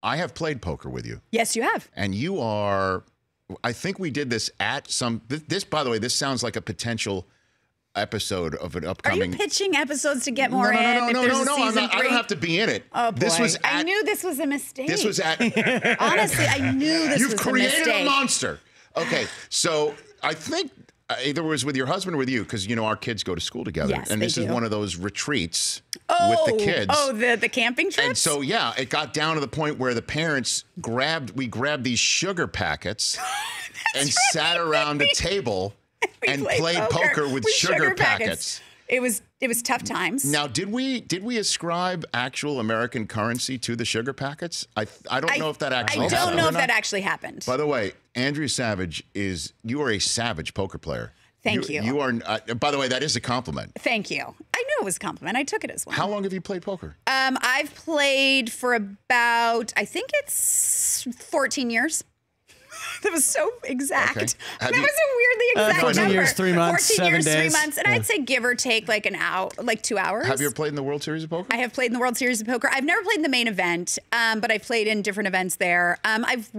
I have played poker with you. Yes, you have. And you are, I think we did this at some, this, by the way, this sounds like a potential episode of an upcoming. Are you pitching episodes to get more no, in? No, I'm not, I don't have to be in it. Oh, boy. This was at, I knew this was a mistake. This was at. Honestly, I knew this was a mistake. You've created a monster. Okay, so I think either it was with your husband or with you, because, you know, our kids go to school together. Yes, and this they is do. one of those retreats with the kids. Oh, the camping trips? And so, yeah, it got down to the point where the parents grabbed these sugar packets and sat around a table and played poker with sugar packets. It was tough times. Now, did we ascribe actual American currency to the sugar packets? I don't know if that actually happened. I don't know if that actually happened. By the way, Andrea Savage you are a savage poker player. Thank you. You are. By the way, that is a compliment. Thank you. I knew it was a compliment. I took it as one. How long have you played poker? I've played for about, I think it's 14 years. That was so exact. Okay. That was a weirdly exact 14 number. years, 3 months, 14 years, 7 days. 3 months. And I'd say give or take like 2 hours. Have you ever played in the World Series of Poker? I have played in the World Series of Poker. I've never played in the main event, but I've played in different events there. I've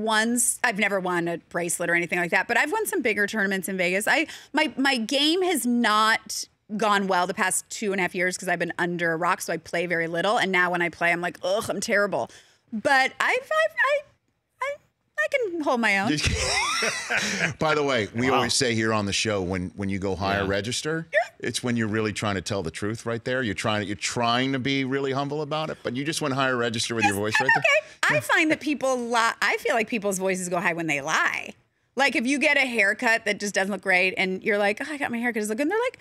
never won a bracelet or anything like that, but I've won some bigger tournaments in Vegas. My game has not gone well the past 2.5 years because I've been under a rock, so I play very little. And now when I play, I'm like, ugh, I'm terrible. But I can hold my own. By the way, we always say here on the show, when you go higher register, it's when you're really trying to tell the truth right there. You're trying to be really humble about it, but you just went higher register with your voice right there. Okay. I find that people lie. I feel like people's voices go high when they lie. Like if you get a haircut that just doesn't look great and you're like, oh, I got my haircut, does look good. And they're like,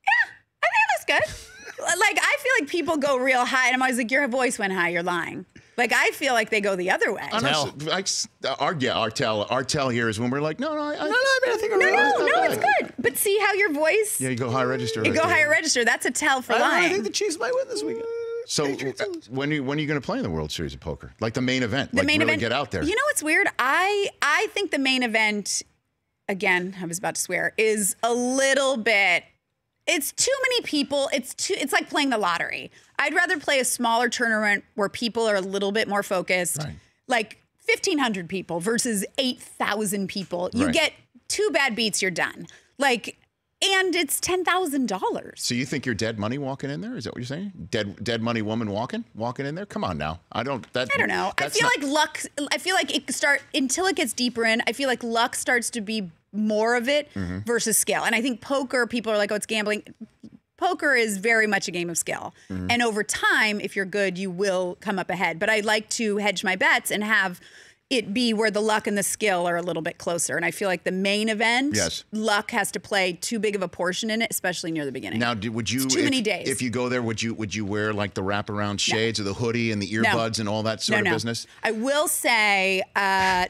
yeah, I think it looks good. Like I feel like people go real high and I'm always like, your voice went high, you're lying. Like, I feel like they go the other way. Our tell here is when we're like, no, I think it's good. But see how your voice... Yeah, you go high register. You go higher register. That's a tell for lying. I think the Chiefs might win this weekend. So when are you going to play in the World Series of Poker? Like the main event? The main event, get out there. You know what's weird? I think the main event, again, I was about to swear, is a little bit... It's too many people. It's like playing the lottery. I'd rather play a smaller tournament where people are a little bit more focused, like 1,500 people versus 8,000 people. You get 2 bad beats, you're done. Like, and it's $10,000. So you think you're dead money walking in there? Is that what you're saying? Dead money woman walking in there? Come on now. I don't know. I feel like luck. I feel like until it gets deeper in. I feel like luck starts to be more of it versus skill. And I think poker, people are like, oh, it's gambling. Poker is very much a game of skill. And over time, if you're good, you will come up ahead. But I like to hedge my bets and have it be where the luck and the skill are a little bit closer. And I feel like the main event, luck has to play too big of a portion in it, especially near the beginning. Now, would you, it's too many days. If you go there, would you wear like the wraparound shades or the hoodie and the earbuds and all that sort of business? I will say,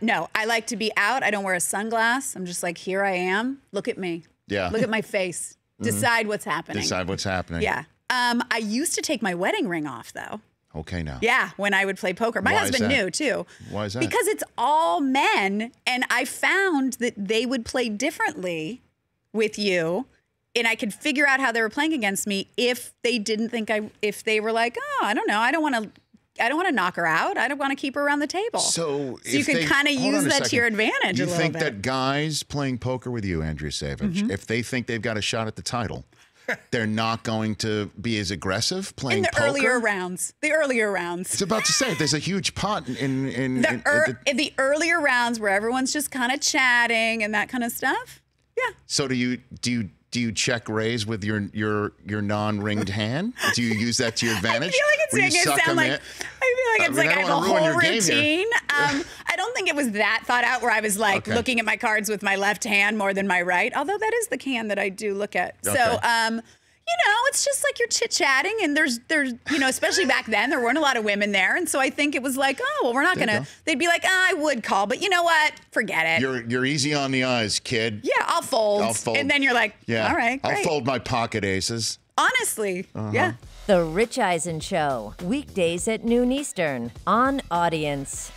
no, I like to be out. I don't wear a sunglass. I'm just like, here I am. Look at me. Yeah. Look at my face. Decide what's happening. Decide what's happening. Yeah. I used to take my wedding ring off, though. Okay, now. Yeah, when I would play poker. My husband knew, too. Why is that? Because it's all men, and I found that they would play differently with you, and I could figure out how they were playing against me if they didn't think if they were like, oh, I don't know, I don't want to knock her out. I don't want to keep her around the table. So you can kind of use that to your advantage a little bit. You think that guys playing poker with you, Andrea Savage, if they think they've got a shot at the title, they're not going to be as aggressive playing poker? In the earlier rounds. The earlier rounds. It's about to say, there's a huge pot in the earlier rounds where everyone's just kind of chatting and that kind of stuff. Yeah. So do you check raise with your non-ringed hand? Do you use that to your advantage? I feel like it's making it sound like I have a whole routine. I don't think it was that thought out where I was like looking at my cards with my left hand more than my right, although that is the hand that I do look at. Okay. So, it's just like you're chit-chatting, and there's especially back then, there weren't a lot of women there, and so I think it was like, oh, well, we're not going to, they'd be like, I would call, but you know what? Forget it. You're easy on the eyes, kid. Yeah, I'll fold. And then you're like, all right, great. I'll fold my pocket aces. Honestly, yeah. The Rich Eisen Show, weekdays at noon Eastern on Audience.